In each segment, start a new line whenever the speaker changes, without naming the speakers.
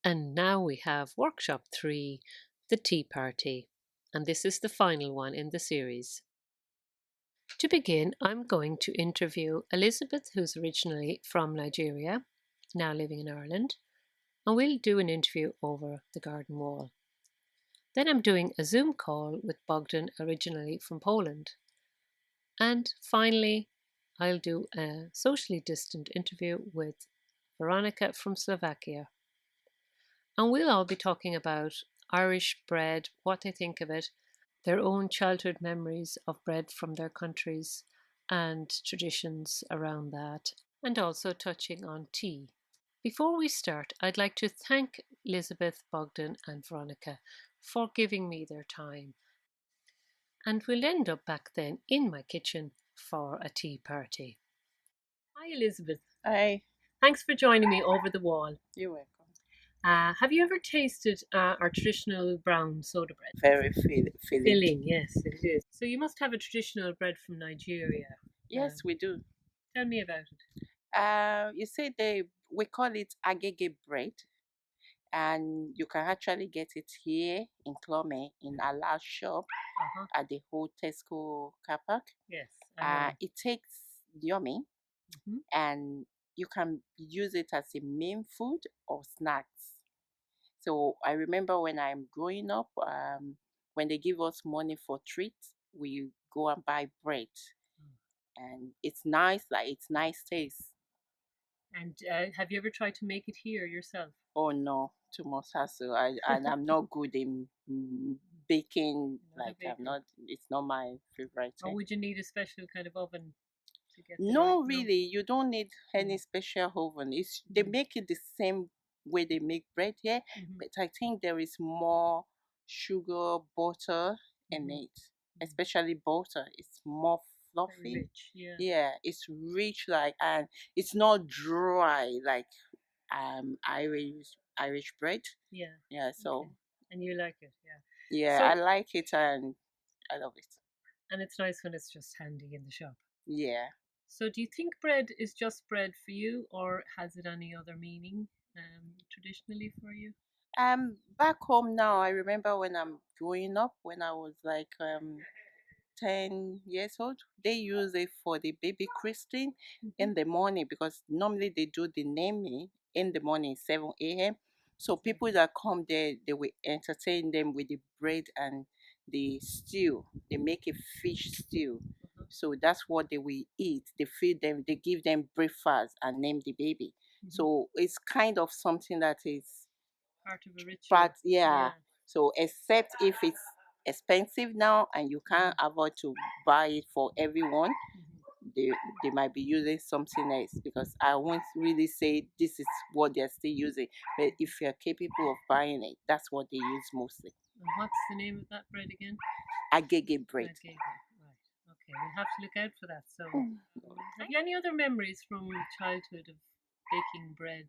And now we have workshop 3, the tea party, and this is the final one in the series. To begin, I'm going to interview Elizabeth, who's originally from Nigeria, now living in Ireland, and we'll do an interview over the garden wall. Then I'm doing a Zoom call with Bogdan, originally from Poland. And finally, I'll do a socially distant interview with Veronica from Slovakia. And we'll all be talking about Irish bread, what they think of it, their own childhood memories of bread from their countries and traditions around that, and also touching on tea. Before we start, I'd like to thank Elizabeth, Bogdan, and Veronica for giving me their time. And we'll end up back then in my kitchen for a tea party. Hi, Elizabeth.
Hi,
Thanks for joining me over the wall.
you're welcome.
Have you ever tasted our traditional brown soda bread?
Very filling.
Filling, yes, it is. So you must have a traditional bread from Nigeria.
Yes, we do.
Tell me about it.
You say we call it Agege Bread, and you can actually get it here in Clome in Halal shop
Uh-huh.
at the whole Tesco car park.
Yes, I know.
It takes yummy,
Mhm.
and you can use it as a main food or snacks. So I remember when I'm growing up, when they give us money for treats, we go and buy bread. And it's nice, like it's nice taste.
And have you ever tried to make it here yourself?
Oh no, too much hassle. And I'm not good in baking.
Not a
Like I'm
baker.
not. It's not my favorite
Or
thing.
would you need a special kind of oven to get the right?
No,
No.
really, you don't need any special oven. It's they
Mhm.
make it the same way they make bread here,
Mhm.
but I think there is more sugar, butter in
Mhm.
it. Especially butter. It's more
Very
fluffy.
rich, yeah.
Yeah, it's rich like, and it's not dry like Irish bread.
Yeah.
Yeah,
Okay.
so
And you like it, yeah.
yeah, I
So,
like it and I love it.
and it's nice when it's just handy in the shop.
Yeah.
So, do you think bread is just bread for you, or has it any other meaning traditionally for you?
Back home now, I remember when I'm growing up, when I was like 10 years old, they use it for the baby christening in the morning because normally they do the naming in the morning, 7 a.m. So people that come there, they will entertain them with the bread and the stew. They make a fish stew.
Uh-huh.
So that's what they will eat. They feed them, they give them breakfast and name the baby. So it's kind of something that is
Part of a ritual.
but yeah,
Yeah.
so except if it's expensive now and you can't afford to buy it for everyone, they they might be using something else because I won't really say this is what they're still using. But if you're capable of buying it, that's what they use mostly.
And what's the name of that bread again?
Agege bread.
Agege. Right. Okay, we'll have to look out for that. So, have you any other memories from childhood of baking bread?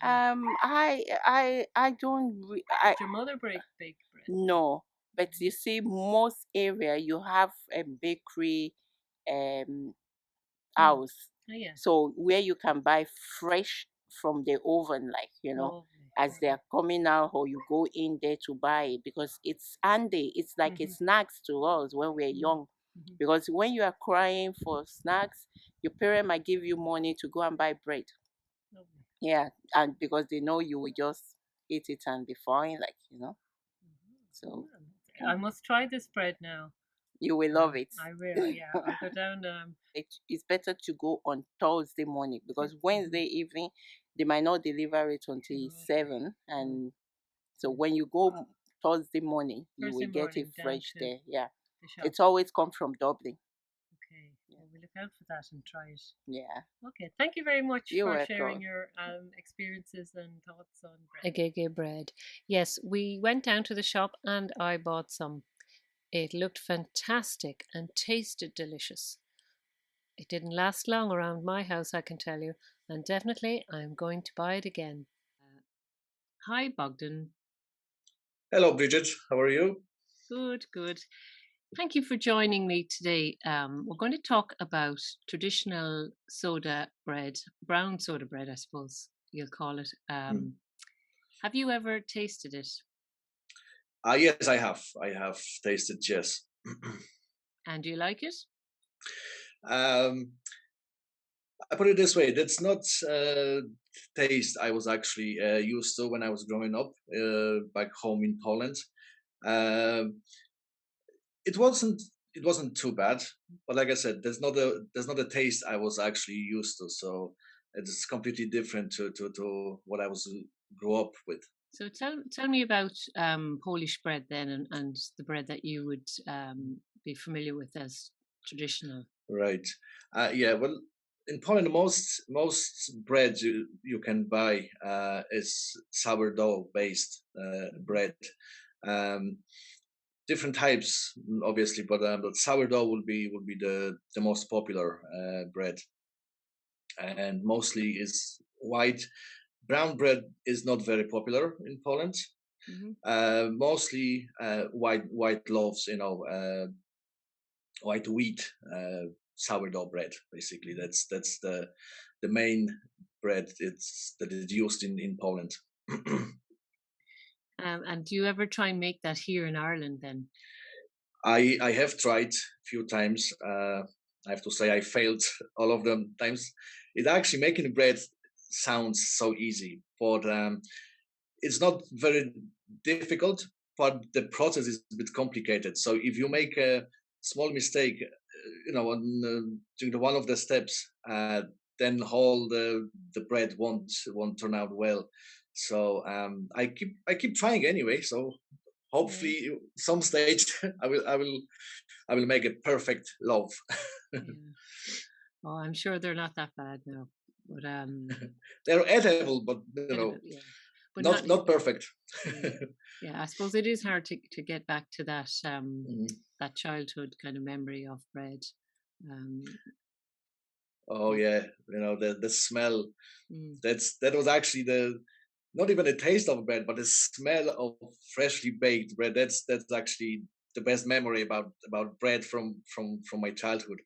I don't
Did your mother bake bread?
no, but you see, most area you have a bakery um house.
Oh yeah.
So where you can buy fresh from the oven, like
Lovely.
as they are coming out, or you go in there to buy it because it's handy. It's like a snacks to us when we're young.
Mhm.
Because when you are crying for snacks, your parent might give you money to go and buy bread.
Lovely.
Yeah, and because they know you will just eat it and be fine, like So
I must try this bread now.
you will love it.
I will. Yeah, I'll go down.
It's better to go on Thursday morning because Wednesday evening they might not deliver it until 7, and so when you go Thursday morning you
Thursday
will get it
morning down
fresh
to
there. Yeah,
the shop.
it's always come from Dublin.
Okay, well, we look out for that and try it.
Yeah,
Okay, thank you very much
you're
for sharing
welcome.
your experiences and thoughts on bread. Agege bread. Yes, we went down to the shop and I bought some. It looked fantastic and tasted delicious. It didn't last long around my house, I can tell you, and definitely I'm going to buy it again. Hi, Bogdan.
Hello, Brigid. How are you?
Good, good. Thank you for joining me today. We're going to talk about traditional soda bread, brown soda bread, I suppose you'll call it. Have you ever tasted it?
Yes, I have. I have tasted. Yes.
And do you like it?
um, I put it this way: that's not taste I was actually used to when I was growing up back home in Poland. Um, it wasn't. It wasn't too bad, but like I said, there's not a taste I was actually used to. So it's completely different to what I was grew up with.
So tell me about Polish bread then, and the bread that you would be familiar with as traditional.
Right. Yeah. Well, in Poland, most bread you can buy is sourdough based bread. Um, Different types, obviously, but sourdough will be the most popular bread, and mostly is white. Brown bread is not very popular in Poland.
Mm-hmm.
Mostly white loaves, white wheat sourdough bread. Basically, that's the main bread that is used in Poland.
And do you ever try and make that here in Ireland then?
I have tried a few times. I have to say I failed all of them times. It actually making bread sounds so easy, but it's not very difficult. But the process is a bit complicated. So if you make a small mistake, during the one of the steps, then all the bread won't turn out well. So I keep trying anyway. So
Yeah.
hopefully some stage I will make a perfect loaf.
Yeah. Oh, I'm sure they're not that bad now, but
They're edible, but
edible, yeah, but not.
not perfect.
Yeah, yeah. I suppose it is hard to get back to that
Mhm.
that childhood kind of memory of bread. Um,
Oh
yeah.
yeah, the smell.
Mm,
That was actually the not even the taste of bread, but the smell of freshly baked bread. That's actually the best memory about bread from my childhood.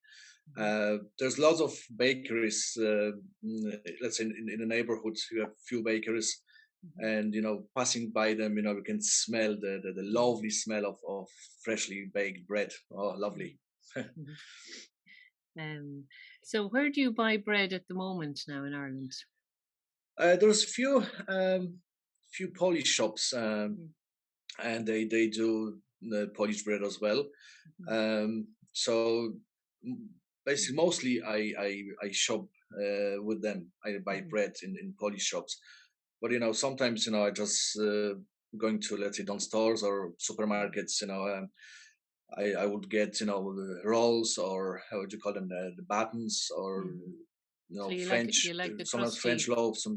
mhm,
There's lots of bakeries. Let's say in the neighborhood, you have few bakeries,
mhm,
and passing by them, you can smell the
mhm,
lovely smell of freshly baked bread. Oh,
mhm,
lovely.
mhm. Um, so where do you buy bread at the moment now in Ireland?
There's few Polish shops,
Mm,
and they do the Polish bread as well.
mhm,
So basically, mostly I shop with them. I buy
mhm,
bread in Polish shops, but sometimes I just going to, let's say, down stores or
mhm,
supermarkets. I would get rolls, or how would you call them, the buttons, or
mm. So you
French,
like the
sometimes French
crusty.
loaves.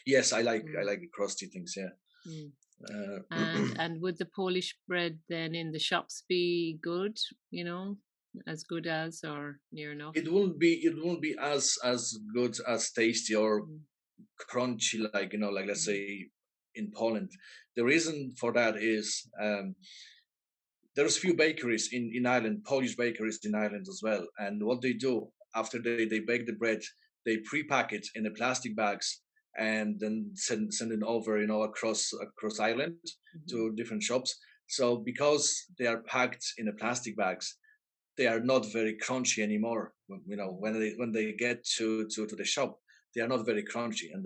Yes, I
Mm,
like the crusty things. Yeah.
mm.
Uh,
And would the Polish bread then in the shops be good? You know, as good as or near enough?
it won't be as good, as tasty or
Mm,
crunchy, like let's
mhm,
say in Poland. The reason for that is there's few bakeries in Ireland, Polish bakeries in Ireland as well. And what they do after they bake the bread, they pre-pack it in the plastic bags and then send it over, across Ireland
mhm,
to different shops. So because they are packed in the plastic bags, they are not very crunchy anymore.
mhm,
When they get to the shop, they are not very crunchy, and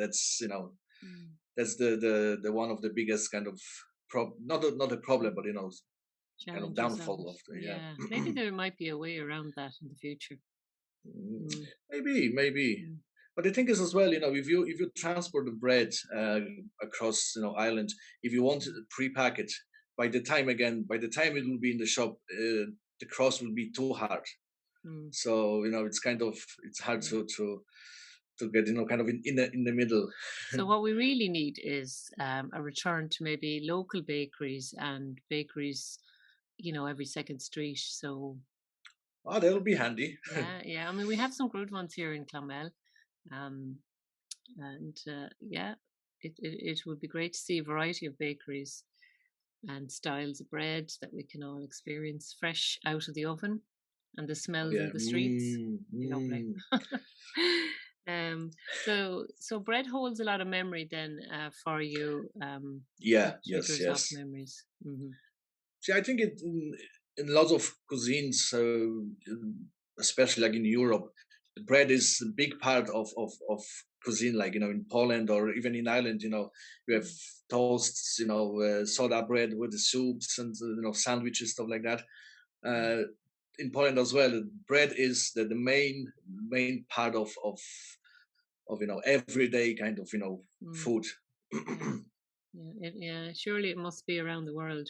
mm.
that's the one of the biggest kind of not a problem, but kind of
Challenges of
downfall
it.
of the,
Yeah, maybe
yeah.
there might be a way around that in the future.
Mm,
Mm,
maybe.
mm,
But the thing is as well, if you transport the bread across Ireland, if you want to pre-pack it, by the time it will be in the shop, the cross will be too hard.
mm,
So it's hard
yeah.
to get kind of in the middle.
So what we really need is a return to maybe local bakeries and bakeries, every second street. So
Oh, that'll be handy.
yeah, yeah. I mean, we have some good ones here in Clonmel, um, and yeah, it would be great to see a variety of bakeries and styles of bread that we can all experience fresh out of the oven, and the
Oh
smells
yeah.
in the streets. Be lovely. So bread holds a lot of memory then for you.
Yeah,
It
yes,
triggers off
yes.
memories. Hmm.
See, I think in lots of cuisines, especially like in Europe, bread is a big part of cuisine. Like in Poland or even in Ireland, you have toasts, soda bread with the soups and sandwiches, stuff like that. In Poland as well, bread is the main part of everyday kind of food.
Yeah, yeah. Surely it must be around the world.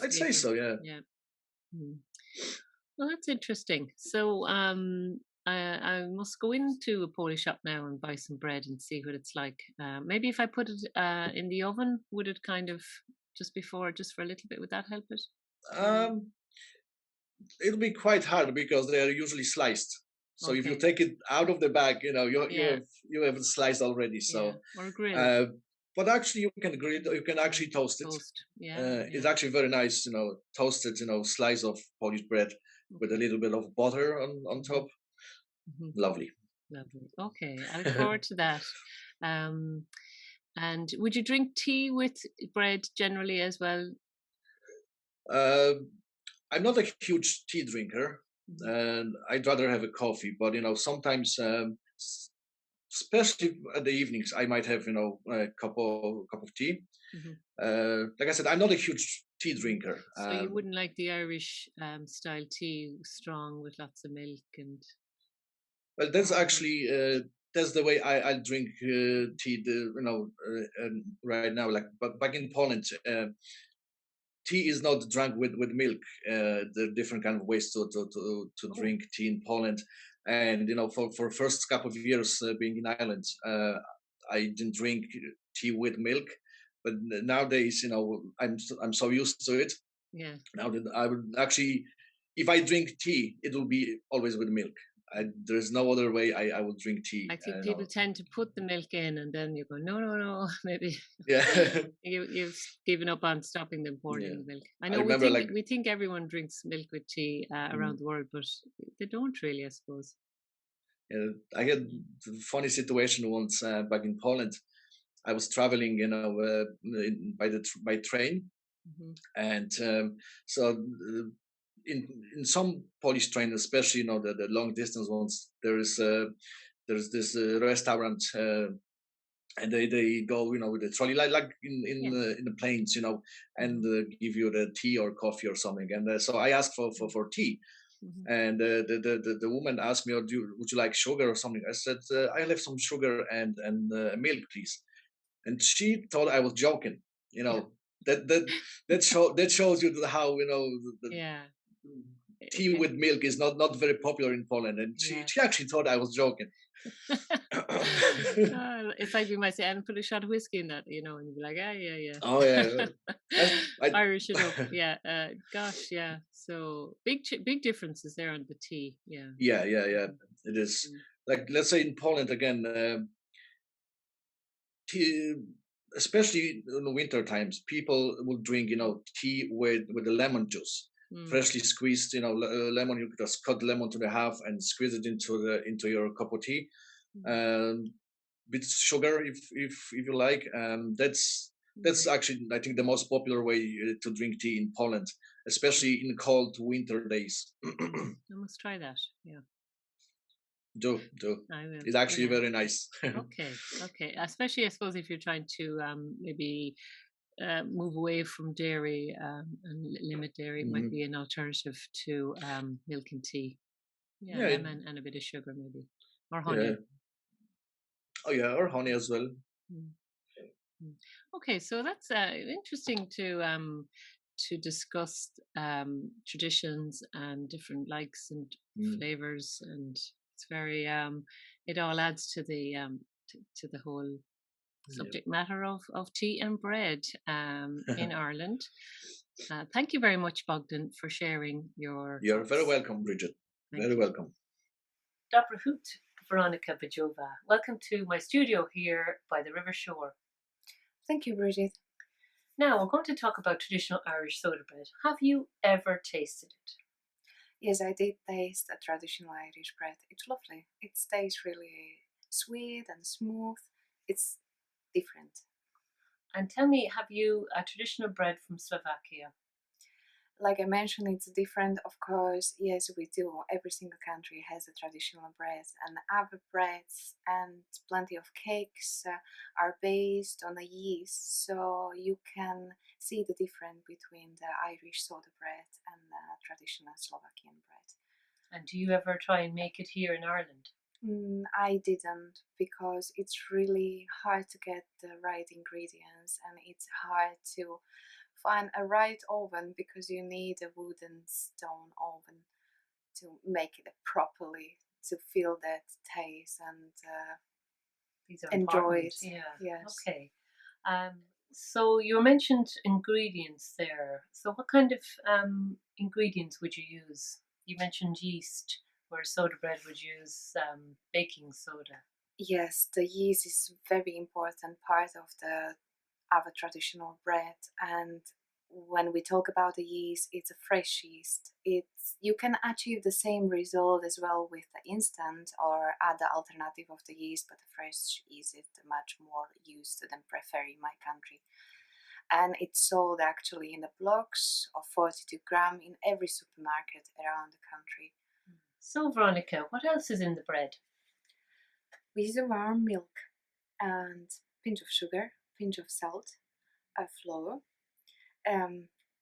I'd say so, yeah.
Yeah. Mm. Well, that's interesting. So, I must go into a Polish shop now and buy some bread and see what it's like. Maybe if I put it in the oven, would it kind of just for a little bit? Would that help it?
Um, it'll be quite hard because they are usually sliced. So if you
Okay.
take it out of the bag, you
Yeah.
have it sliced already.
Yeah.
So,
Or a grill.
but actually you can grill it, or you can actually toast it.
Toast. Yeah.
It's actually very nice, toasted, slice of Polish bread with a little bit of butter on top.
Mhm.
Lovely.
Lovely. Okay, I look forward to that. And would you drink tea with bread generally as well?
Uh, I'm not a huge tea drinker, and I'd rather have a coffee. But sometimes, especially at the evenings, I might have a cup of tea. Like I said, I'm not a huge tea drinker.
So you wouldn't like the Irish style tea, strong with lots of milk and.
Well, that's actually that's the way I drink tea. Right now, like but back in Poland, tea is not drunk with milk. There are different kind of ways to drink tea in Poland, and for first couple of years being in Ireland, I didn't drink tea with milk, but nowadays, I'm so used to it.
Yeah.
Now that I would actually, if I drink tea, it will be always with milk. There's no other way I will drink tea.
I think people tend to put the milk in, and then you go, no, maybe.
Yeah.
You've given up on stopping them pouring the milk. I know
remember,
we think everyone drinks milk with tea around the world, but they don't really, I suppose.
I had a funny situation once back in Poland. I was traveling, by train, and so in some Polish trains, especially the long distance ones, there's this restaurant, and they go with the trolley like in the planes, and give you the tea or coffee or something. And so I asked for tea. And the woman asked me, would you like sugar or something? I said, I'll have some sugar and milk, please. And she thought I was joking. That shows you how the tea with milk is not very popular in Poland, and she actually thought I was joking.
It's like we might say, and put a shot of whiskey in that, and you'd be like, yeah.
Oh yeah,
Irish it up, yeah. Gosh, yeah. So big differences there on the tea, yeah.
Yeah. It is like, let's say in Poland again, tea, especially in the winter times, people will drink tea with the lemon juice, freshly squeezed lemon. You just cut lemon to the half and squeeze it into your cup of tea, with sugar if you like. That's actually, I think, the most popular way to drink tea in Poland, especially in cold winter days.
I must try that. Yeah.
Do.
I will.
It's actually very nice.
Okay. Especially, I suppose, if you're trying to maybe move away from dairy and limit dairy, might be an alternative to milk and tea. Yeah, lemon and a bit of sugar, maybe, or honey.
Yeah. Oh yeah, or honey as well.
Okay, so that's interesting to discuss traditions and different likes and flavors, and it's very it all adds to the to the whole subject matter of tea and bread in Ireland. Thank you very much, Bogdan, for sharing your.
You're very welcome, Brigid. Very welcome.
Dobra Hoot, Veronica Bajova. Welcome to my studio here by the river shore.
Thank you, Brigid.
Now we're going to talk about traditional Irish soda bread. Have you ever tasted it?
Yes, I did taste a traditional Irish bread. It's lovely. It tastes really sweet and smooth. It's different.
And tell me, have you a traditional bread from Slovakia?
Like I mentioned, it's different. Of course, yes, we do. Every single country has a traditional bread, and other breads and plenty of cakes are based on a yeast, so you can see the difference between the Irish soda bread and the traditional Slovakian bread.
And do you ever try and make it here in Ireland?
I didn't, because it's really hard to get the right ingredients, and it's hard to find a right oven because you need a wooden stone oven to make it properly, to feel that taste and
These are
enjoy
important.
it.
Yeah.
Yes.
Okay. So you mentioned ingredients there. So what kind of ingredients would you use? You mentioned yeast, where soda bread would use baking soda.
Yes, the yeast is very important part of the other traditional bread, and when we talk about the yeast, it's a fresh yeast. It's you can achieve the same result as well with the instant or other alternative of the yeast, but the fresh yeast is much more used than preferred in my country. And it's sold actually in the blocks of 42 gram in every supermarket around the country.
So Veronica, what else is in the bread?
We use warm milk and pinch of sugar, pinch of salt, a flour.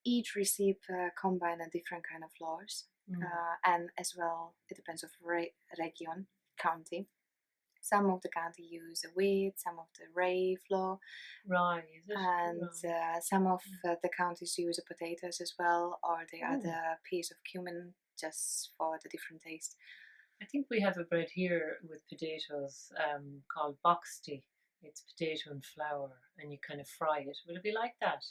Each recipe combine a different kind of flours, and as well it depends of region, county. Some of the county use wheat, some of the rye flour,
Rye, is it?
and
Rye.
some of the counties use potatoes as well, or they add
Oh.
a piece of cumin just for the different taste.
I think we have a bread here with potatoes called box tea. It's potato and flour, and you kind of fry it. Will it be like that?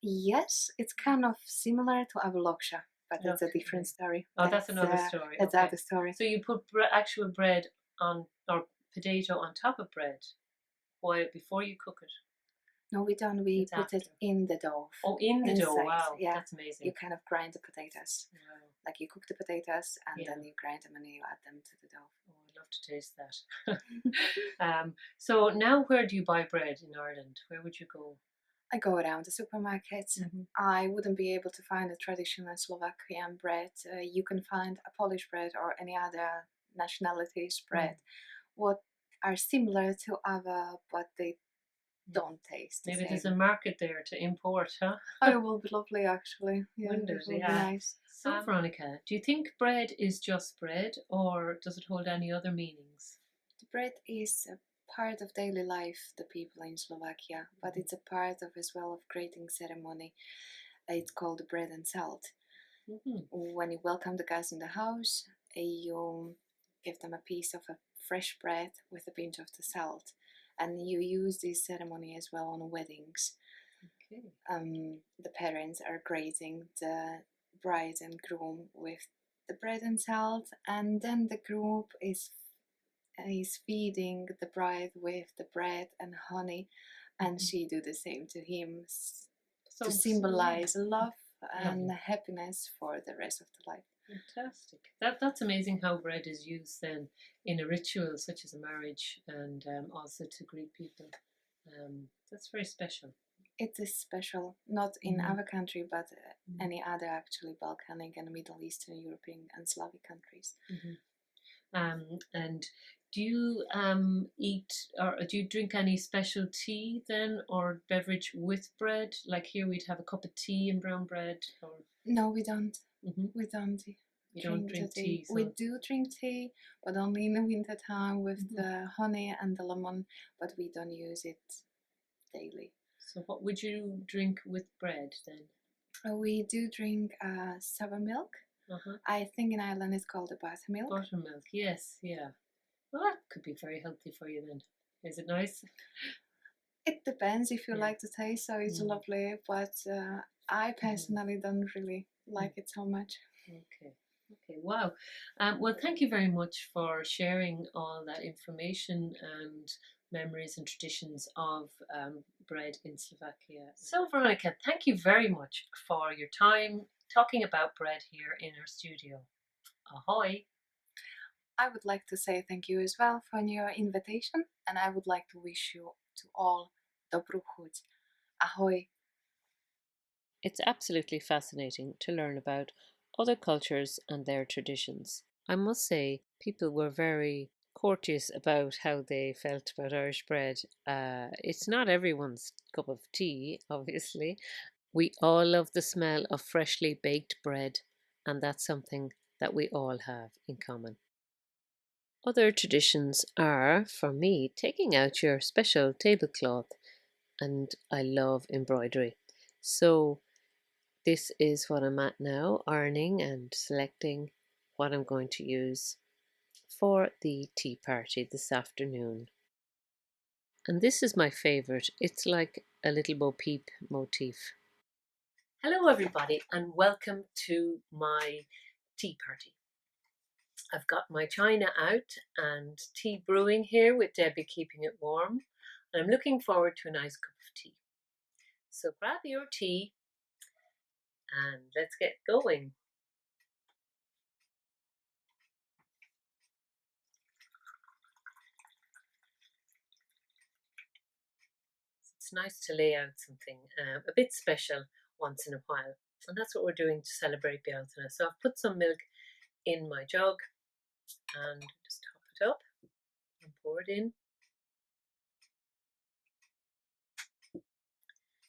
Yes, it's kind of similar to Al-Baraka, but that's a
Okay.
different story.
Oh, that's another story.
That's
Okay.
another story.
So you put actual bread on, or potato on top of bread while before you cook it.
No, we don't. We
It's
put it
after.
in the dough.
Oh, in the dough.
Inside,
Wow,
yeah.
that's amazing.
You kind of grind the potatoes.
Wow.
Like you cook the potatoes and
Yeah.
then you grind them and you add them to the dough.
Oh, I'd love to taste that. So now where do you buy bread in Ireland? Where would you go?
I go around the supermarkets. I wouldn't be able to find a traditional Slovakian bread. You can find a Polish bread or any other nationalities bread, what are similar to other, but they don't taste the
Maybe
same.
there's a market there to import, huh?
Oh, it will be lovely actually. Yeah,
Wouldn't
it
it?
will be
Yeah.
nice.
So Veronica, do you think bread is just bread, or does it hold any other meanings?
The bread is a part of daily life, the people in Slovakia, but it's a part of as well of greeting ceremony. It's called the bread and salt. When you welcome the guests in the house, you give them a piece of a fresh bread with a pinch of the salt, and you use this ceremony as well on weddings.
Okay.
The parents are greeting the bride and groom with the bread and salt, and then the groom is feeding the bride with the bread and honey, and she do the same to him to symbolize love and happiness for the rest of the life.
Fantastic. That's amazing how bread is used then in a ritual such as a marriage, and also to greet people. That's very special.
It is special, not in our country, but any other actually Balkanic and Middle Eastern, European and Slavic countries.
And do you eat, or do you drink any special tea then, or beverage with bread? Like here we'd have a cup of tea and brown bread, or
no, we don't. We don't.
You don't drink tea. So.
We do drink tea, but only in the winter time with the honey and the lemon, but we don't use it daily.
So what would you drink with bread then?
We do drink sour milk. I think in Ireland it's called a buttermilk.
Buttermilk, yes, yeah. Well, that could be very healthy for you then. Is it nice?
It depends if you like the taste, so it's lovely, but I personally don't really like it so much.
Okay. Okay, wow. Well, thank you very much for sharing all that information and memories and traditions of bread in Slovakia. So, Veronica, thank you very much for your time talking about bread here in our studio. Ahoy!
I would like to say thank you as well for your invitation, and I would like to wish you to all dobru chuť. Ahoy!
It's absolutely fascinating to learn about other cultures and their traditions. I must say, people were very courteous about how they felt about Irish bread. It's not everyone's cup of tea, obviously. We all love the smell of freshly baked bread, and that's something that we all have in common. Other traditions are, for me, taking out your special tablecloth, and I love embroidery. So, this is what I'm at now, ironing and selecting what I'm going to use for the tea party this afternoon. And this is my favourite. It's like a little Bo Peep motif. Hello, everybody, and welcome to my tea party. I've got my china out and tea brewing here with Debbie keeping it warm. And I'm looking forward to a nice cup of tea. So grab your tea and let's get going. It's nice to lay out something a bit special once in a while. And that's what we're doing to celebrate Bealtaine. So I've put some milk in my jug and just top it up and pour it in.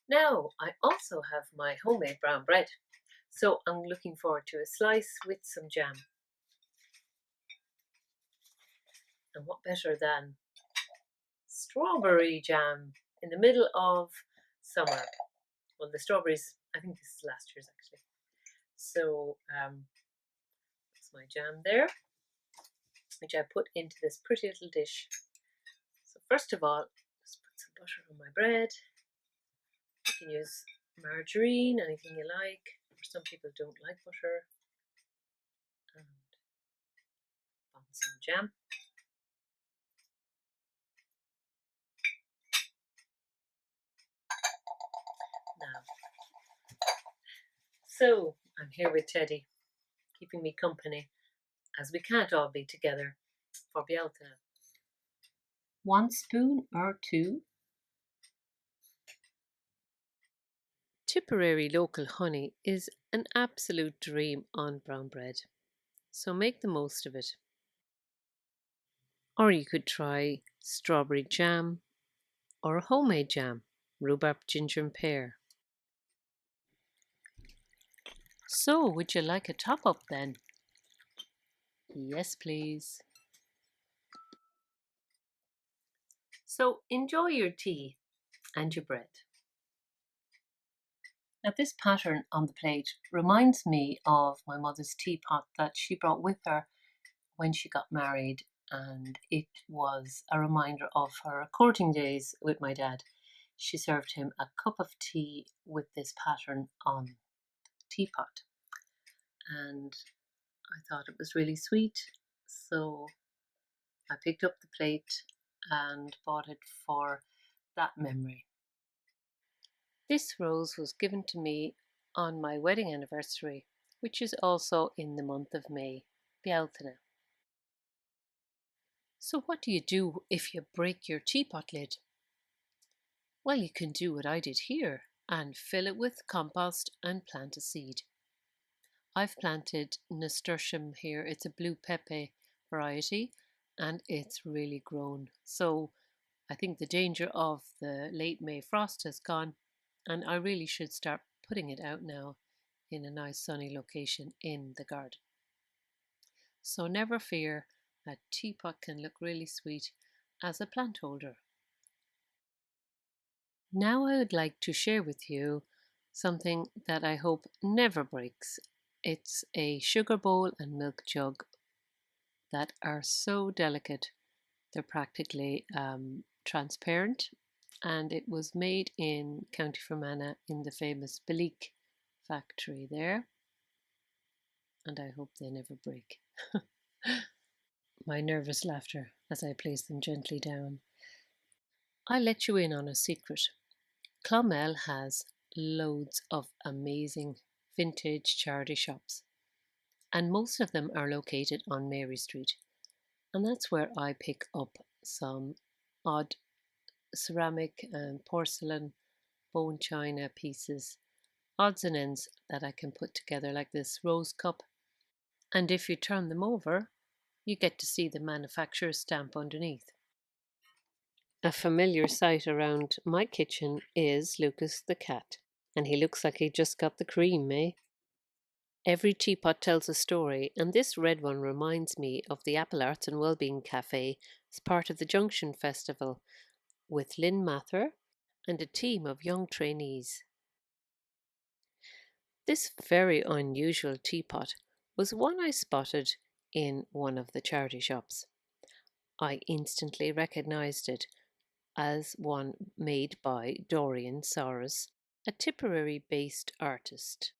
Now I also have my homemade brown bread. So I'm looking forward to a slice with some jam. And what better than strawberry jam in the middle of summer? Well, the strawberries, I think this is last year's actually. So that's my jam there, which I put into this pretty little dish. So first of all, just put some butter on my bread. You can use margarine, anything you like. Or some people don't like butter. And on some jam. Now, so I'm here with Teddy, keeping me company, as we can't all be together for Bealtaine. 1 spoon or 2. Tipperary local honey is an absolute dream on brown bread, so make the most of it. Or you could try strawberry jam or homemade jam, rhubarb, ginger, and pear. So, would you like a top up then? Yes, please. So, enjoy your tea and your bread. Now, this pattern on the plate reminds me of my mother's teapot that she brought with her when she got married, and it was a reminder of her courting days with my dad. She served him a cup of tea with this pattern on the teapot, and I thought it was really sweet, so I picked up the plate and bought it for that memory. This rose was given to me on my wedding anniversary, which is also in the month of May, Bealtaine. So what do you do if you break your teapot lid? Well, you can do what I did here and fill it with compost and plant a seed. I've planted nasturtium here. It's a blue pepe variety and it's really grown. So I think the danger of the late May frost has gone, and I really should start putting it out now in a nice sunny location in the garden. So never fear, a teapot can look really sweet as a plant holder. Now I would like to share with you something that I hope never breaks. It's a sugar bowl and milk jug that are so delicate. They're practically transparent, and it was made in County Fermanagh in the famous Bealtaine factory there, and I hope they never break. My nervous laughter as I place them gently down. I'll let you in on a secret. Clonmel has loads of amazing vintage charity shops, and most of them are located on Mary Street. And that's where I pick up some odd ceramic and porcelain, bone china pieces, odds and ends that I can put together like this rose cup. And if you turn them over, you get to see the manufacturer's stamp underneath. A familiar sight around my kitchen is Lucas the cat, and he looks like he just got the cream, eh? Every teapot tells a story, and this red one reminds me of the Apple Arts and Wellbeing Cafe as part of the Junction Festival with Lynn Mather and a team of young trainees. This very unusual teapot was one I spotted in one of the charity shops. I instantly recognised it as one made by Dorian Saurus, a Tipperary based artist.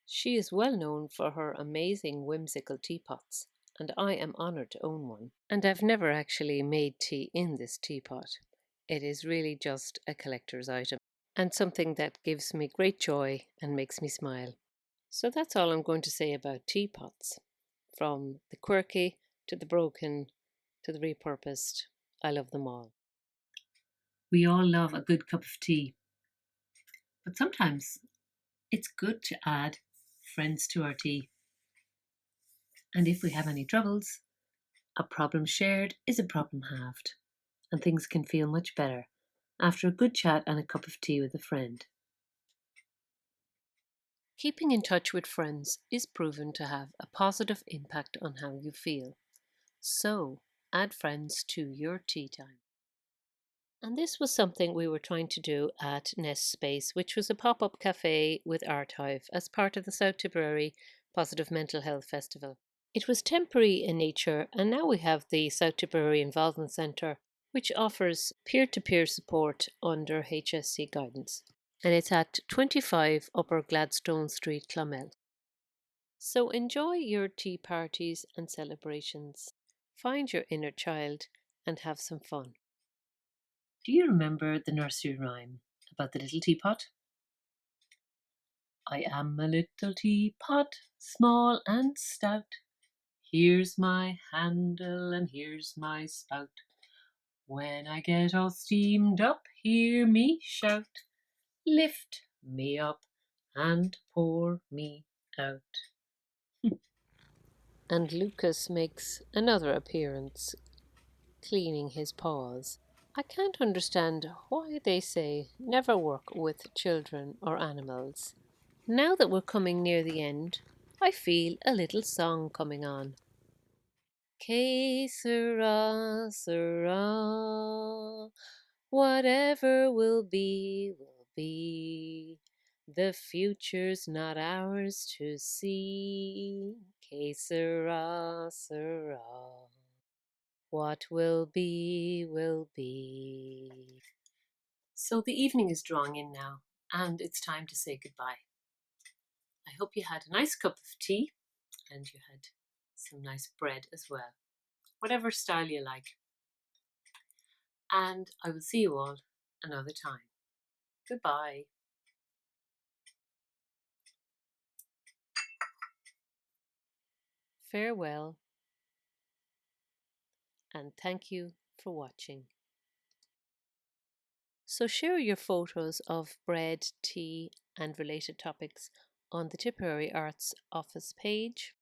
She is well known for her amazing whimsical teapots, and I am honoured to own one. And I've never actually made tea in this teapot. It is really just a collector's item and something that gives me great joy and makes me smile. So that's all I'm going to say about teapots. From the quirky to the broken to the repurposed, I love them all. We all love a good cup of tea, but sometimes it's good to add friends to our tea. And if we have any troubles, a problem shared is a problem halved, and things can feel much better after a good chat and a cup of tea with a friend. Keeping in touch with friends is proven to have a positive impact on how you feel. So, add friends to your tea time. And this was something we were trying to do at Nest Space, which was a pop up cafe with Art Hive as part of the South Tipperary Positive Mental Health Festival. It was temporary in nature, and now we have the South Tipperary Involvement Centre, which offers peer to peer support under HSC guidance. And it's at 25 Upper Gladstone Street, Clonmel. So enjoy your tea parties and celebrations. Find your inner child and have some fun. Do you remember the nursery rhyme about the little teapot? I am a little teapot, small and stout. Here's my handle and here's my spout. When I get all steamed up, hear me shout. Lift me up and pour me out. And Lucas makes another appearance, cleaning his paws. I can't understand why they say never work with children or animals. Now that we're coming near the end, I feel a little song coming on. Que sera, sera, whatever will be, will be. The future's not ours to see. Que sera, sera. What will be, will be. So the evening is drawing in now, and it's time to say goodbye. I hope you had a nice cup of tea and you had some nice bread as well, whatever style you like. And I will see you all another time. Goodbye. Farewell, and thank you for watching. So share your photos of bread, tea, and related topics on the Tipperary Arts Office page